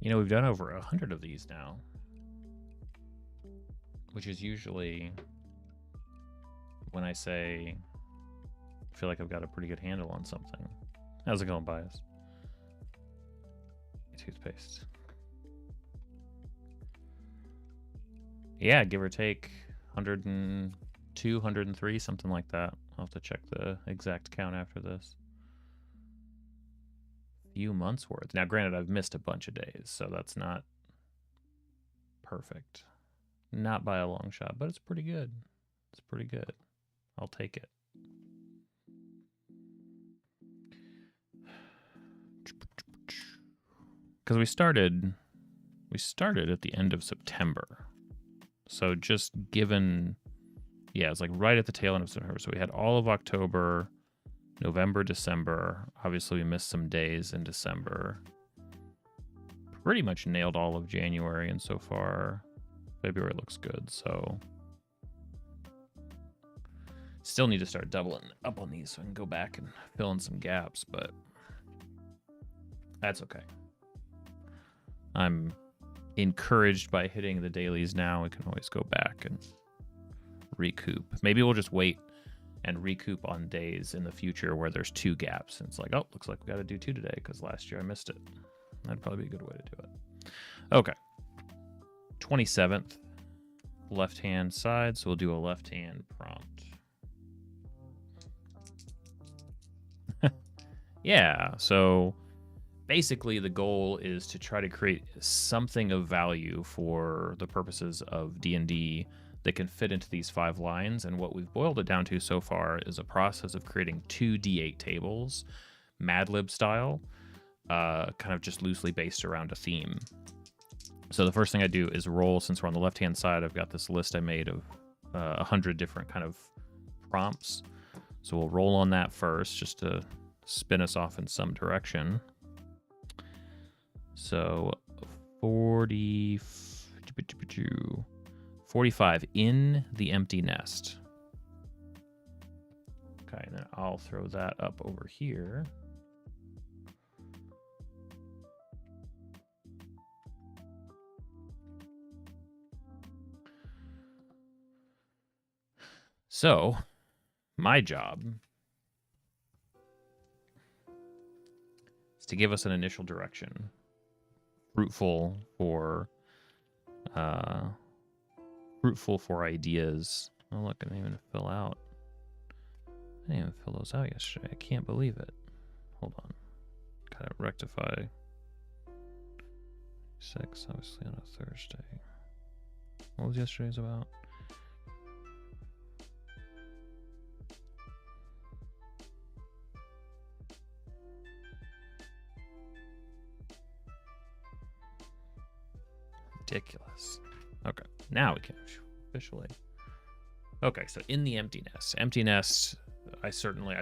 You know, we've done over 100 of these now, which is usually when I say I feel like I've got a pretty good handle on something. How's it going, Bias? Toothpaste. Yeah, give or take 102, 103, something like that. I'll have to check the exact count after this. Few months worth. Now, granted, I've missed a bunch of days, so that's not perfect. Not by a long shot, but it's pretty good. It's pretty good. I'll take it. Because we started at the end of September. So just given, yeah, it's like right at the tail end of September. So we had all of October, November, December. Obviously, we missed some days in December. Pretty much nailed all of January, and so far, February looks good. So still need to start doubling up on these so I can go back and fill in some gaps, but that's okay. I'm encouraged by hitting the dailies now. We can always go back and recoup. Maybe we'll just wait and recoup on days in the future where there's 2 gaps. And it's like, oh, looks like we got to do 2 today because last year I missed it. That'd probably be a good way to do it. Okay. 27th, left-hand side. So we'll do a left-hand prompt. Yeah, so basically the goal is to try to create something of value for the purposes of D&D that can fit into these 5 lines. And what we've boiled it down to so far is a process of creating 2 D8 tables, Mad Lib style, kind of just loosely based around a theme. So the first thing I do is roll. Since we're on the left-hand side, I've got this list I made of 100 different kind of prompts. So we'll roll on that first just to spin us off in some direction. So 45 in the empty nest. Okay, and then I'll throw that up over here. So, my job is to give us an initial direction. Fruitful for ideas. Oh look, I didn't even fill out. I didn't even fill those out yesterday. I can't believe it. Hold on. Gotta rectify. 6, obviously on a Thursday. What was yesterday's about? Ridiculous. Okay, now we can officially. Okay, so in the empty nest. Empty nest, I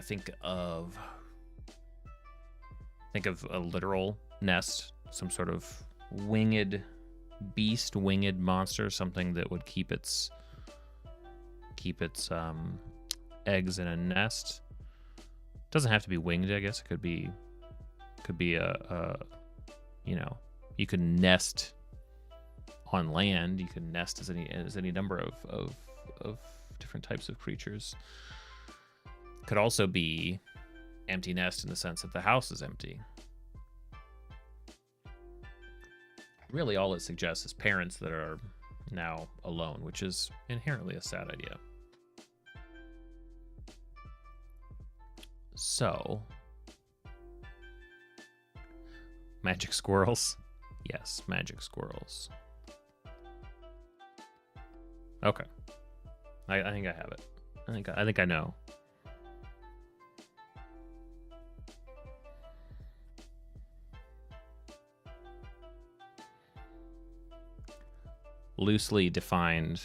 think of a literal nest, some sort of winged beast, winged monster, something that would keep its eggs in a nest. Doesn't have to be winged, I guess. It could be a you can nest on land. You can nest as any number of different types of creatures. Could also be empty nest in the sense that the house is empty. Really, all it suggests is parents that are now alone, which is inherently a sad idea. So, magic squirrels. Yes, magic squirrels. Okay. I think I have it. I think I know. Loosely defined.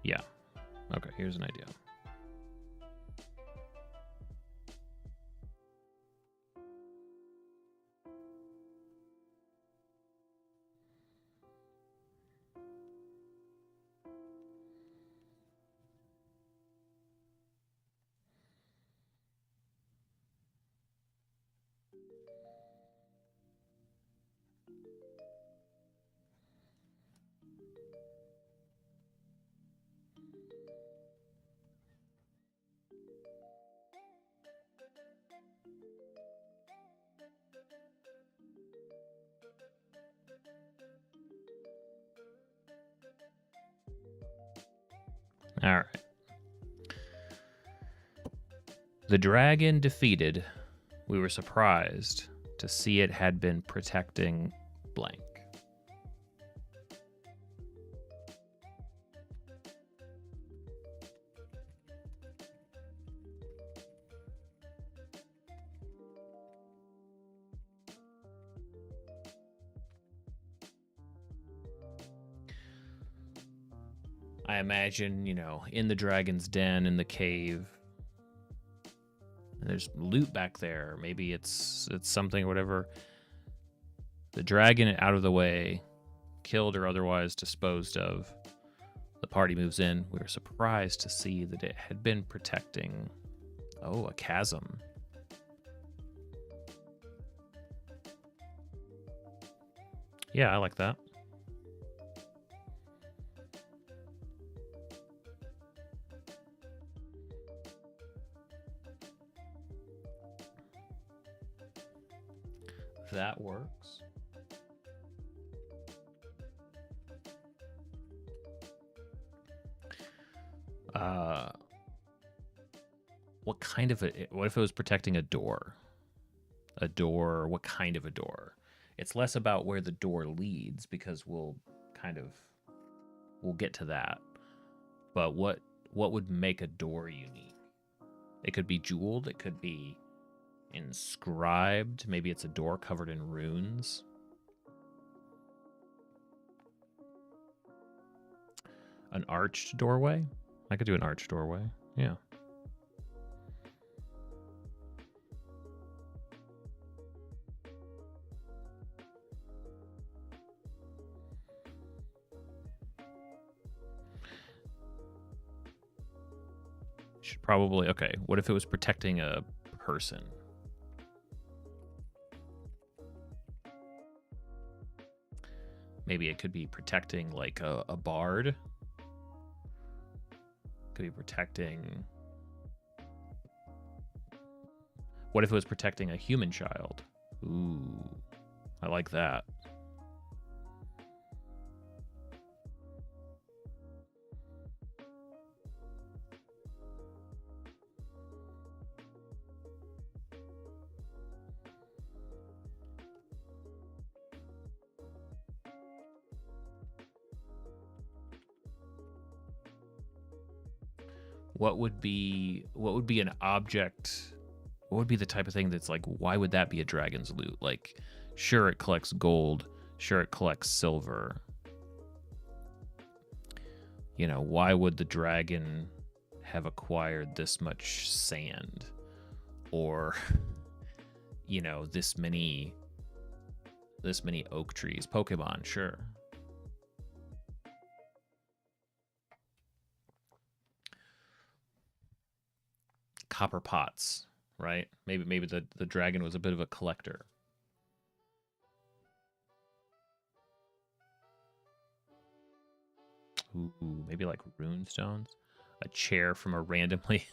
Yeah. Okay, here's an idea. All right. The dragon defeated, we were surprised to see it had been protecting blank. I imagine, in the dragon's den, in the cave, there's loot back there. Maybe it's something or whatever. The dragon out of the way, killed or otherwise disposed of. The party moves in. We were surprised to see that it had been protecting, a chasm. Yeah, I like that. That works. What if it was protecting a door? A door, what kind of a door? It's less about where the door leads, because we'll get to that. But what would make a door unique? It could be jeweled, it could be inscribed. Maybe it's a door covered in runes. An arched doorway? I could do an arched doorway. Yeah. Should probably, okay, what if it was protecting a person? Maybe it could be protecting like a bard. Could be protecting. What if it was protecting a human child? Ooh, I like that. What would be an object? What would be the type of thing that's like, why would that be a dragon's loot? Like, sure, it collects gold. Sure, it collects silver. Why would the dragon have acquired this much sand? Or, this many oak trees? Pokemon, sure. Copper pots, right? Maybe the dragon was a bit of a collector. Ooh, maybe like rune stones. A chair from a randomly.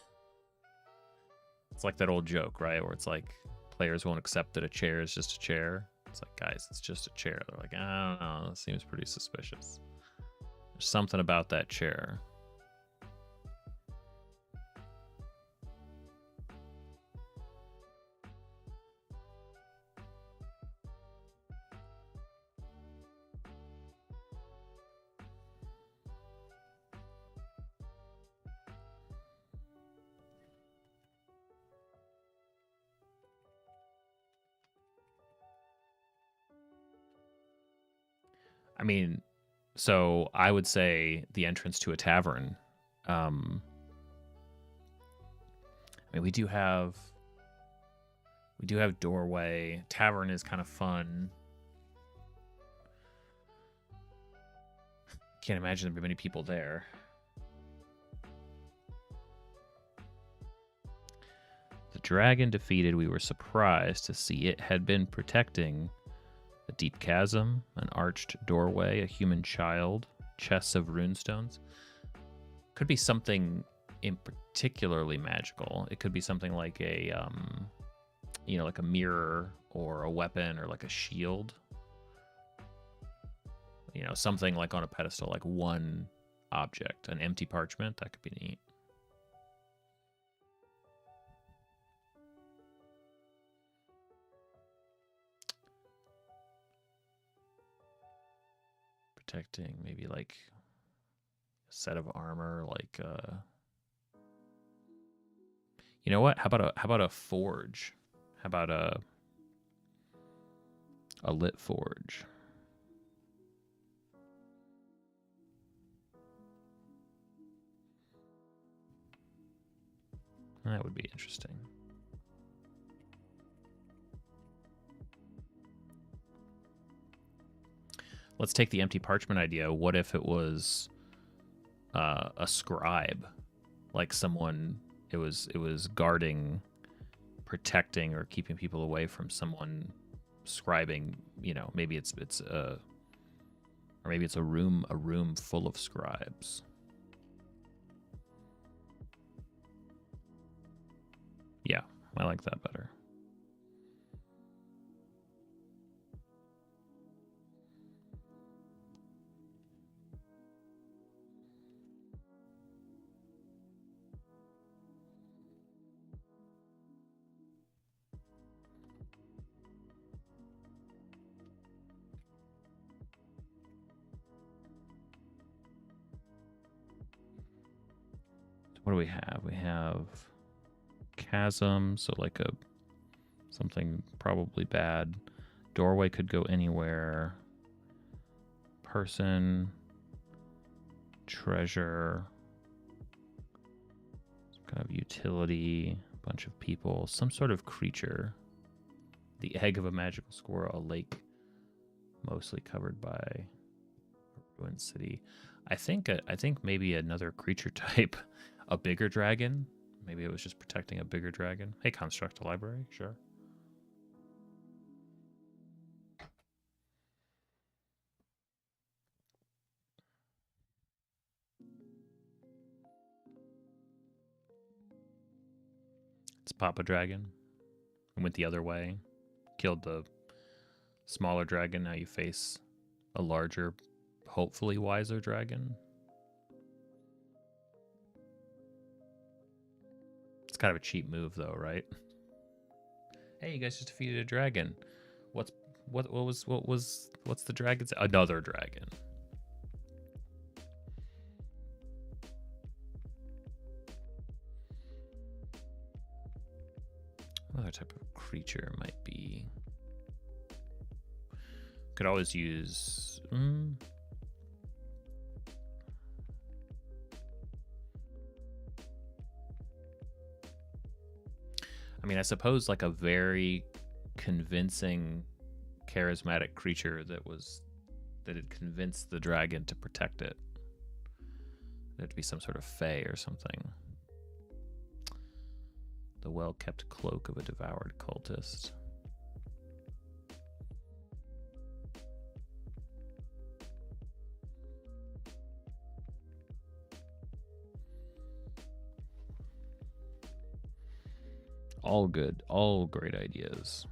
It's like that old joke, right? Where it's like players won't accept that a chair is just a chair. It's like, guys, it's just a chair. They're like, I don't know. That seems pretty suspicious. There's something about that chair. I mean, so I would say the entrance to a tavern. I mean, we do have doorway. Tavern is kind of fun. Can't imagine there'd be many people there. The dragon defeated, we were surprised to see it had been protecting a deep chasm, an arched doorway, a human child, chests of runestones. Could be something in particularly magical. It could be something like a, like a mirror or a weapon or like a shield. Something like on a pedestal, like one object. An empty parchment, that could be neat. Protecting, maybe like a set of armor, like you know what? How about a forge? How about a lit forge? That would be interesting. Let's take the empty parchment idea. What if it was a scribe, like someone it was guarding, protecting, or keeping people away from someone scribing? You know, maybe it's or maybe it's a room full of scribes. Yeah, I like that better. What do we have? We have chasm, so like something probably bad. Doorway could go anywhere. Person, treasure, some kind of utility, bunch of people, some sort of creature. The egg of a magical squirrel, a lake mostly covered by a ruined city. I think maybe another creature type, a bigger dragon. Maybe it was just protecting a bigger dragon. Hey, construct a library, sure. Let's pop a dragon. And went the other way. Killed the smaller dragon. Now you face a larger, hopefully wiser dragon. It's kind of a cheap move, though, right? Hey, you guys just defeated a dragon. What's the dragon's? Another dragon. Another type of creature might be. Could always use. I mean, I suppose like a very convincing, charismatic creature that had convinced the dragon to protect it. There'd be some sort of fae or something. The well-kept cloak of a devoured cultist. All good, all great ideas.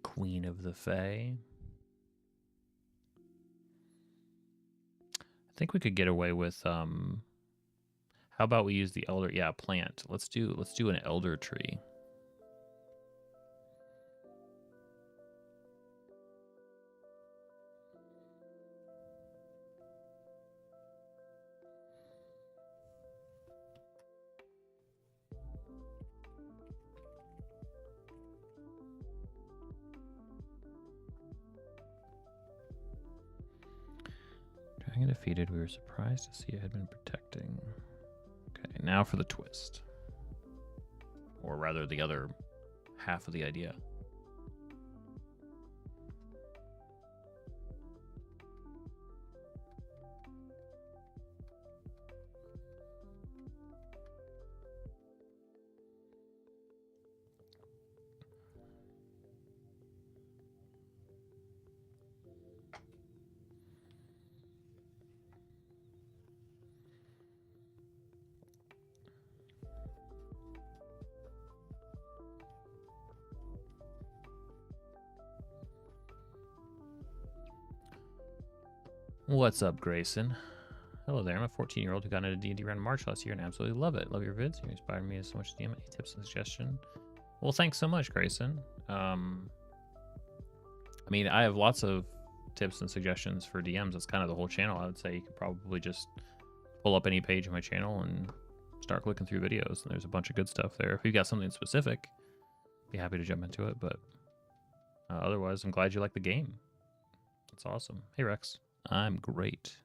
Queen of the Fae. I think we could get away with how about we use the elder? Yeah, plant. Let's do an elder tree. Dragon defeated, we were surprised to see it had been protecting. Okay, now for the twist. Or rather, the other half of the idea. What's up, Grayson? Hello there. I'm a 14-year-old who got into D&D around March last year and absolutely love it. Love your vids. You inspire me so much. DM, any tips and suggestion? Well, thanks so much, Grayson. I mean, I have lots of tips and suggestions for DMs. That's kind of the whole channel. I would say you could probably just pull up any page of my channel and start clicking through videos, and there's a bunch of good stuff there. If you've got something specific, be happy to jump into it, but otherwise, I'm glad you like the game. That's awesome. Hey, Rex. I'm great.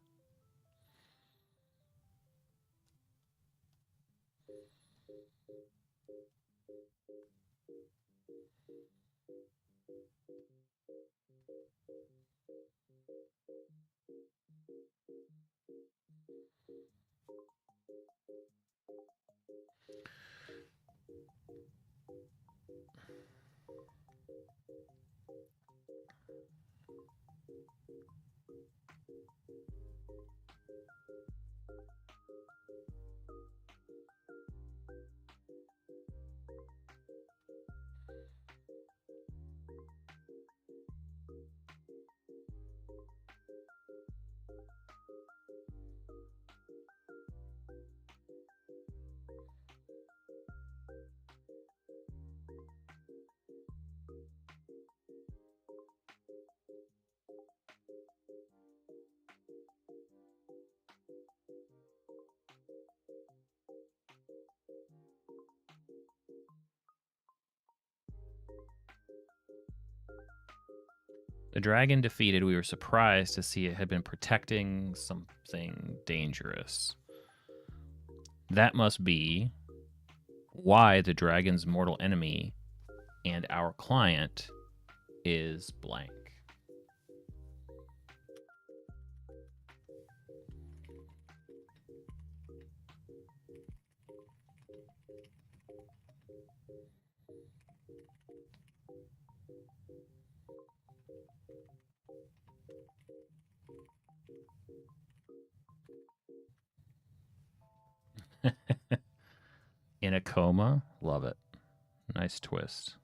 The dragon defeated, we were surprised to see it had been protecting something dangerous. That must be why the dragon's mortal enemy and our client is blank. In a coma? Love it. Nice twist.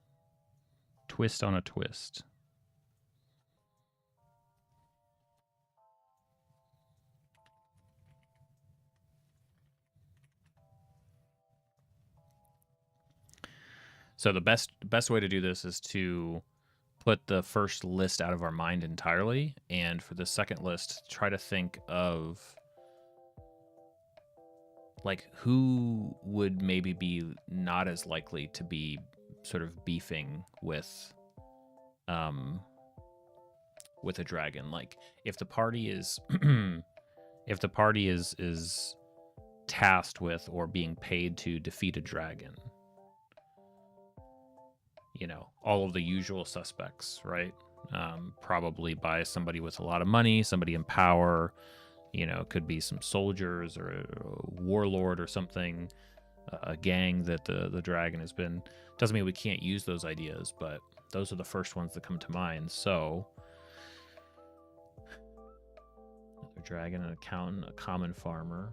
Twist on a twist. So the best way to do this is to put the first list out of our mind entirely, and for the second list, try to think of like who would maybe be not as likely to be sort of beefing with a dragon. Like if the party is if the party is tasked with or being paid to defeat a dragon, you know, all of the usual suspects, right? Probably by somebody with a lot of money, somebody in power, you know, could be some soldiers or a warlord or something, a gang that the dragon has been. Doesn't mean we can't use those ideas, but those are the first ones that come to mind. So, another dragon, an accountant, a common farmer.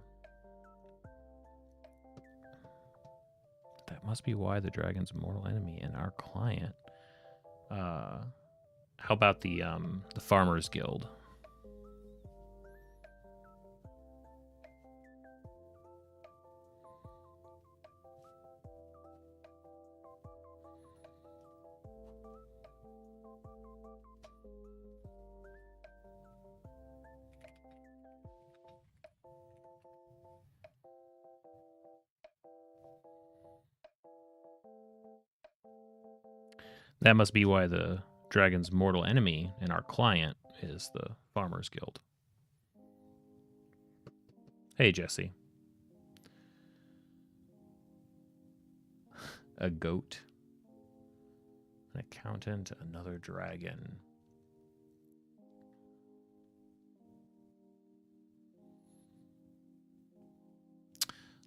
That must be why the dragon's mortal enemy and our client. How about the Farmers Guild? That must be why the dragon's mortal enemy and our client is the Farmers Guild. Hey, Jesse. A goat. An accountant, another dragon.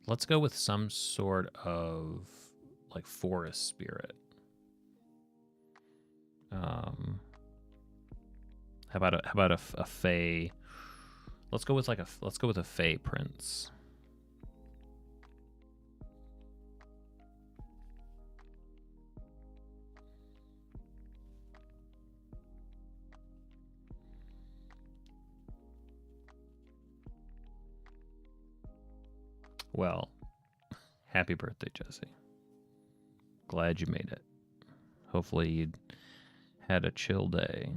Let's go with some sort of like forest spirit. How about a fae? Let's go with a fae prince. Well, happy birthday, Jesse. Glad you made it. Hopefully you had a chill day.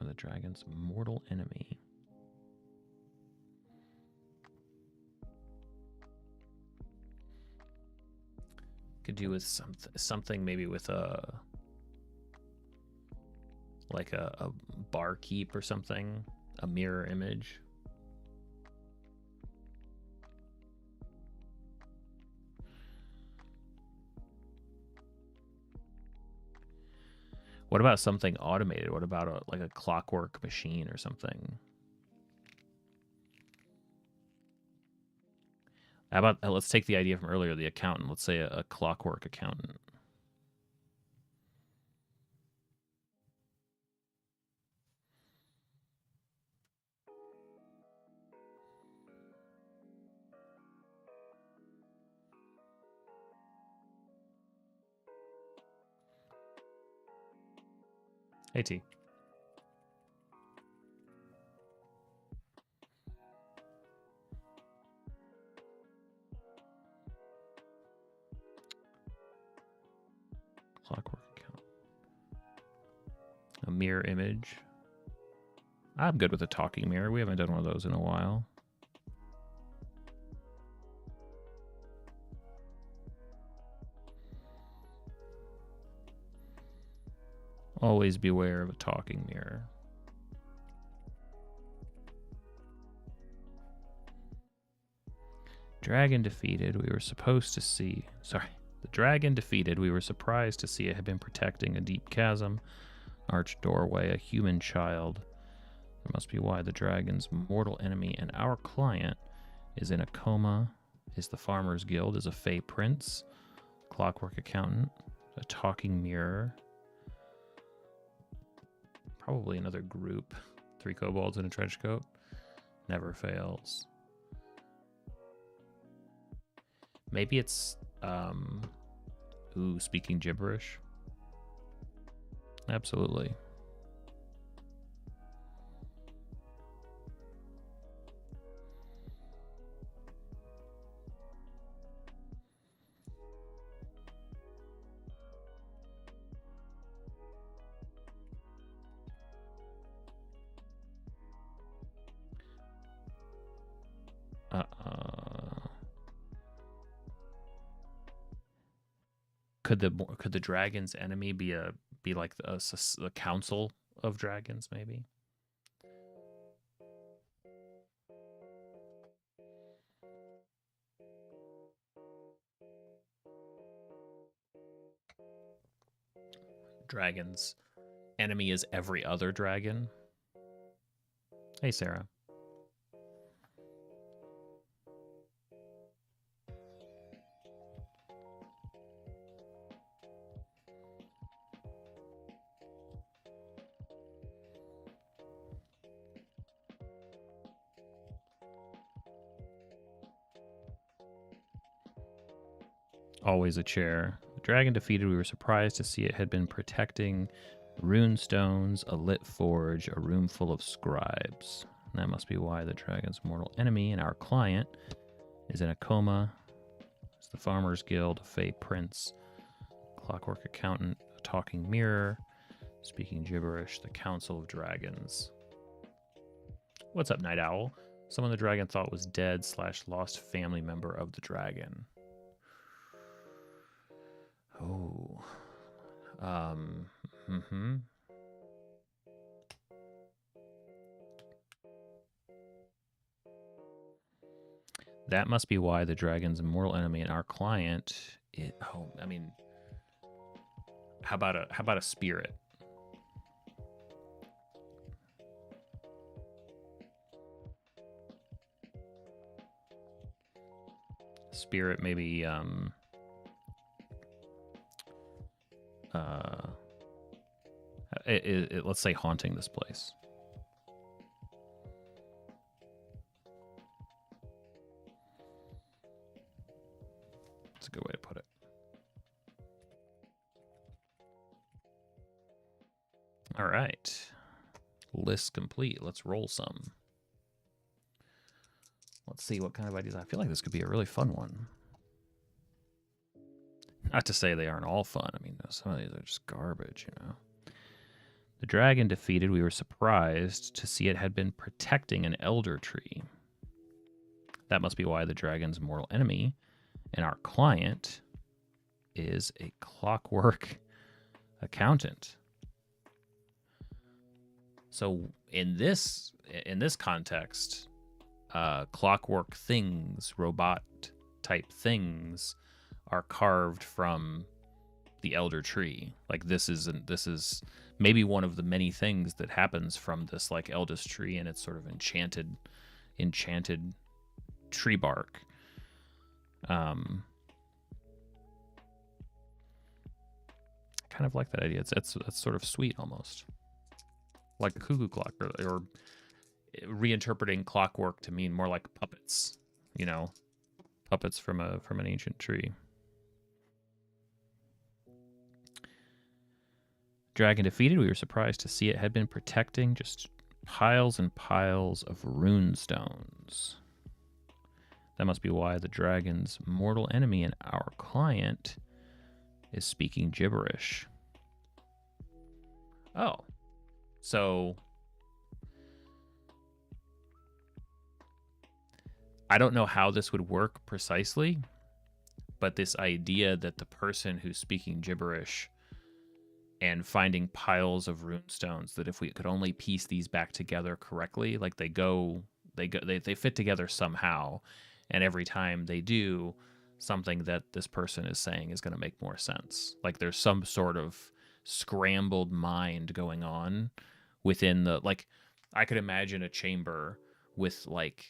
The dragon's mortal enemy. Could do with something maybe with a like a barkeep or something, a mirror image. What about something automated? What about like a clockwork machine or something? How about let's take the idea from earlier, the accountant. Let's say a clockwork accountant. Hey, T. Clockwork account. A mirror image. I'm good with a talking mirror. We haven't done one of those in a while. Always beware of a talking mirror. Dragon defeated. We were supposed to see. Sorry. The dragon defeated. We were surprised to see it had been protecting a deep chasm, arched doorway, a human child. That must be why the dragon's mortal enemy and our client is in a coma. Is the Farmers Guild, is a Fey Prince, clockwork accountant, a talking mirror. Probably another group. 3 kobolds in a trench coat. Never fails. Maybe it's, speaking gibberish. Absolutely. Could the dragon's enemy be like a council of dragons, maybe? Dragon's enemy is every other dragon. Hey, Sarah. Always a chair. The dragon defeated. We were surprised to see it had been protecting rune stones, a lit forge, a room full of scribes. And that must be why the dragon's mortal enemy and our client is in a coma. It's the Farmers Guild, a Fey Prince, clockwork accountant, a talking mirror, speaking gibberish, the Council of Dragons. What's up, Night Owl? Someone the dragon thought was dead / lost family member of the dragon. Oh. That must be why the dragon's mortal enemy and our client. How about a spirit? Spirit, maybe. Let's say haunting this place. a good way to put it. All right. List complete. Let's roll some. Let's see what kind of ideas. I feel like this could be a really fun one. Not to say they aren't all fun. I mean, some of these are just garbage, you know. The dragon defeated, we were surprised to see it had been protecting an elder tree. That must be why the dragon's mortal enemy and our client is a clockwork accountant. So in this context, clockwork things, robot type things, are carved from the elder tree. Like this is maybe one of the many things that happens from this like eldest tree, and it's sort of enchanted tree bark. Kind of like that idea. It's sort of sweet almost. Like a cuckoo clock, or reinterpreting clockwork to mean more like puppets, you know, puppets from an ancient tree. Dragon defeated, we were surprised to see it had been protecting just piles and piles of rune stones. That must be why the dragon's mortal enemy and our client is speaking gibberish. Oh. So I don't know how this would work precisely, but this idea that the person who's speaking gibberish and finding piles of runestones, that if we could only piece these back together correctly, like they fit together somehow, and every time they do, something that this person is saying is going to make more sense. Like there's some sort of scrambled mind going on within the, like, I could imagine a chamber with like,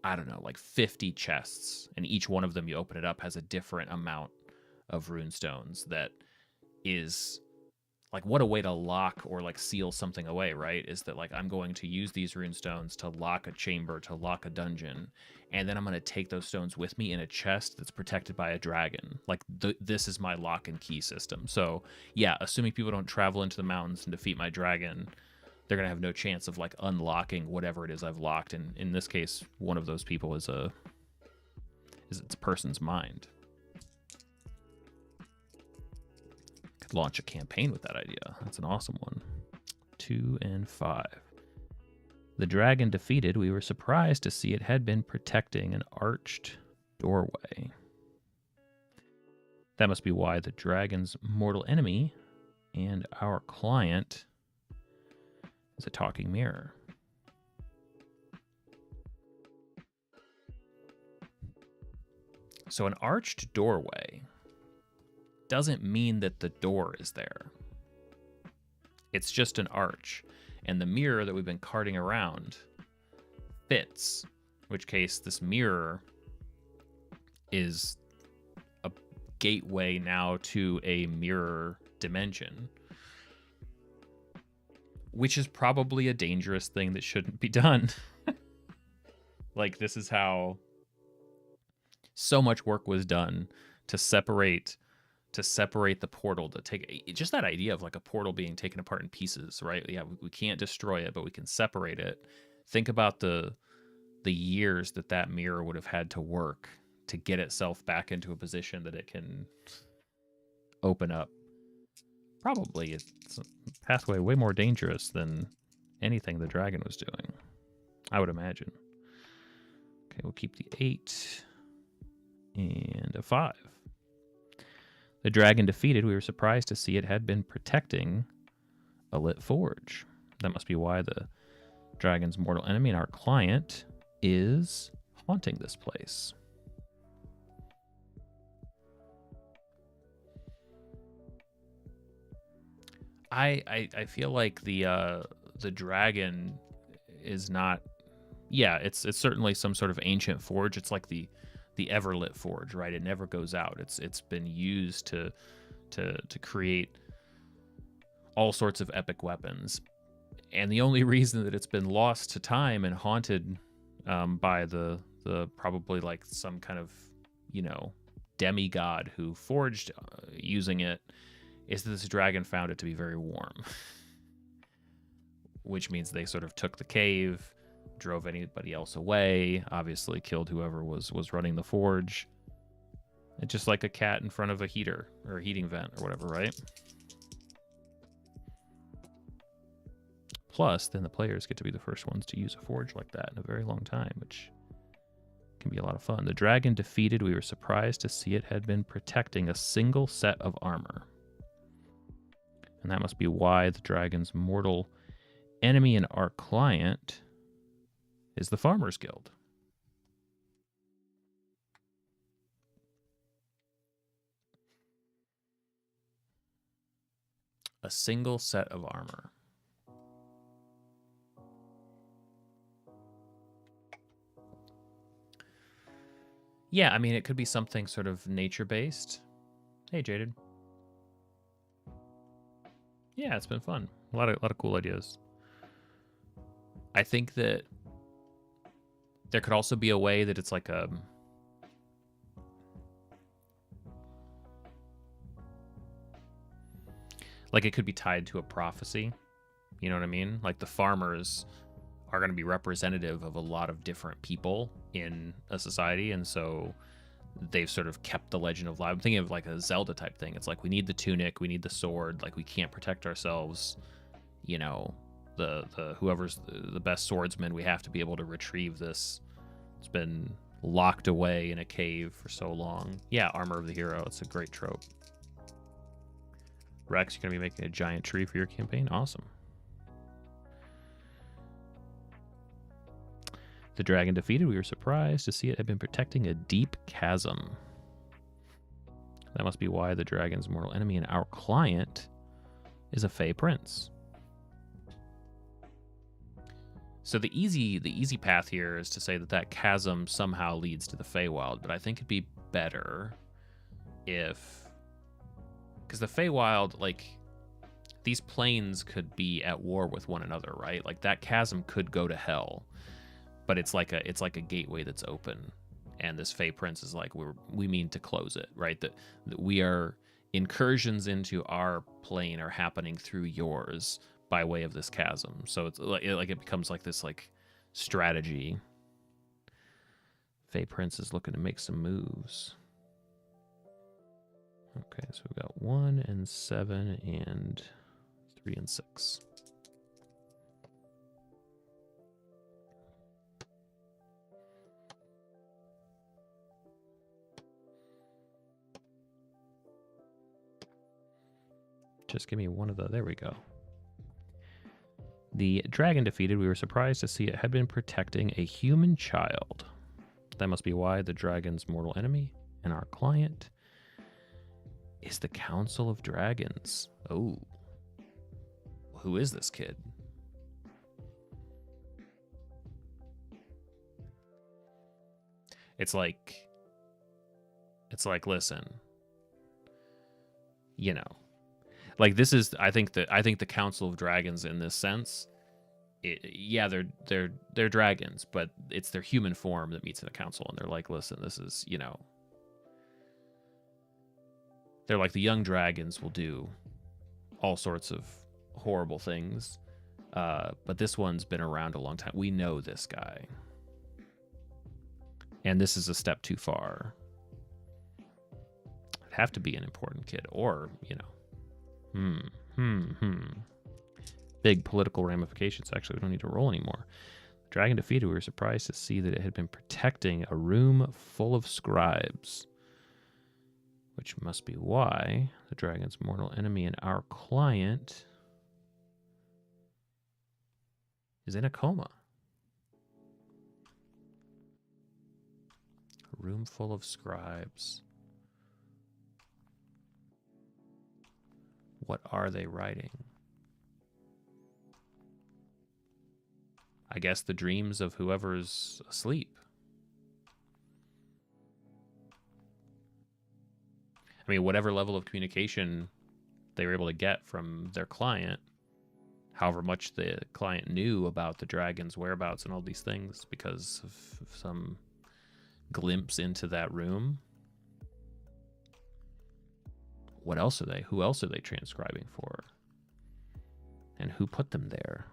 I don't know, like 50 chests, and each one of them, you open it up, has a different amount of runestones. That is like, what a way to lock or like seal something away, right? Is that like, I'm going to use these runestones to lock a chamber, to lock a dungeon, and then I'm going to take those stones with me in a chest that's protected by a dragon. Like this is my lock and key system. So yeah, assuming people don't travel into the mountains and defeat my dragon, they're going to have no chance of like unlocking whatever it is I've locked. And in this case, one of those people is it's a person's mind. Could launch a campaign with that idea. That's an awesome one. 2 and 5. The dragon defeated, we were surprised to see it had been protecting an arched doorway. That must be why the dragon's mortal enemy and our client is a talking mirror. So an arched doorway doesn't mean that the door is there. It's just an arch. And the mirror that we've been carting around fits, in which case this mirror is a gateway now to a mirror dimension, which is probably a dangerous thing that shouldn't be done. Like, this is how so much work was done to separate the portal, to take just that idea of like a portal being taken apart in pieces, right? Yeah, we can't destroy it, but we can separate it. Think about the years that mirror would have had to work to get itself back into a position that it can open up. Probably it's a pathway way more dangerous than anything the dragon was doing, I would imagine. Okay, we'll keep the 8 and a 5. The dragon defeated, we were surprised to see it had been protecting a lit forge. That must be why the dragon's mortal enemy and our client is haunting this place. I feel like the dragon is not. Yeah, it's certainly some sort of ancient forge. It's like the Everlit forge, right? It never goes out. It's been used to create all sorts of epic weapons, and the only reason that it's been lost to time and haunted by the probably like some kind of, you know, demigod who forged using it is that this dragon found it to be very warm, which means they sort of took the cave, drove anybody else away, obviously killed whoever was running the forge. It's just like a cat in front of a heater or a heating vent or whatever, right? Plus, then the players get to be the first ones to use a forge like that in a very long time, which can be a lot of fun. The dragon defeated, we were surprised to see it had been protecting a single set of armor. And that must be why the dragon's mortal enemy and our client is the Farmers Guild. A single set of armor. Yeah, I mean, it could be something sort of nature-based. Hey, Jaded. Yeah, it's been fun. A lot of cool ideas. I think that there could also be a way that it's like a... Like it could be tied to a prophecy. You know what I mean? Like the farmers are going to be representative of a lot of different people in a society, and so they've sort of kept the legend alive. I'm thinking of like a Zelda type thing. It's like we need the tunic, we need the sword, like we can't protect ourselves. You know, the whoever's the best swordsman, we have to be able to retrieve this. It's been locked away in a cave for so long. Yeah, armor of the hero. It's a great trope. Rex, you're going to be making a giant tree for your campaign? Awesome. The dragon defeated, we were surprised to see it had been protecting a deep chasm. That must be why the dragon's mortal enemy and our client is a Fey prince. So the easy path here is to say that chasm somehow leads to the Feywild, but I think it'd be better if... Because the Feywild, like, these planes could be at war with one another, right? Like, that chasm could go to hell, but it's like a gateway that's open, and this Fey Prince is like, we mean to close it, right? That we are incursions into our plane are happening through yours by way of this chasm. So it's like it becomes like this like strategy. Fey Prince is looking to make some moves. Okay, so we've got 1 and 7 and 3 and 6. Just give me one of the... There we go. The dragon defeated, we were surprised to see it had been protecting a human child. That must be why the dragon's mortal enemy and our client is the Council of Dragons. Oh. Who is this kid? It's like, listen, you know, like this is, I think the Council of Dragons in this sense, yeah, they're dragons, but it's their human form that meets in a council, and they're like, listen, this is, you know, they're like the young dragons will do all sorts of horrible things, but this one's been around a long time. We know this guy, and this is a step too far. It'd have to be an important kid, or, you know, big political ramifications. Actually, we don't need to roll anymore. Dragon defeated, we were surprised to see that it had been protecting a room full of scribes, which must be why the dragon's mortal enemy and our client is in a coma. A room full of scribes. What are they writing? I guess the dreams of whoever's asleep. I mean, whatever level of communication they were able to get from their client, however much the client knew about the dragon's whereabouts and all these things because of some glimpse into that room. what else are they? Who else are they transcribing for? And who put them there?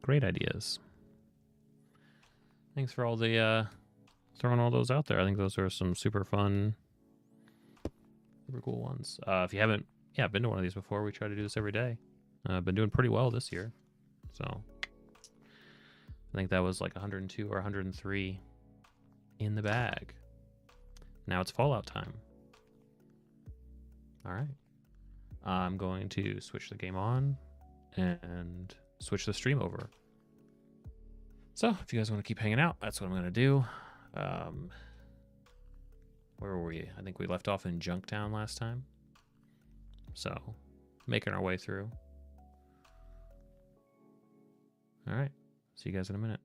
Great ideas. Thanks for all the throwing all those out there. I think those are some super fun, super cool ones. If you haven't been to one of these before, we try to do this every day. I've been doing pretty well this year. So I think that was like 102 or 103 in the bag. Now it's Fallout time. All right. I'm going to switch the game on and switch the stream over. So if you guys want to keep hanging out, that's what I'm going to do. Where were we? I think we left off in Junktown last time. So making our way through. All right. See you guys in a minute.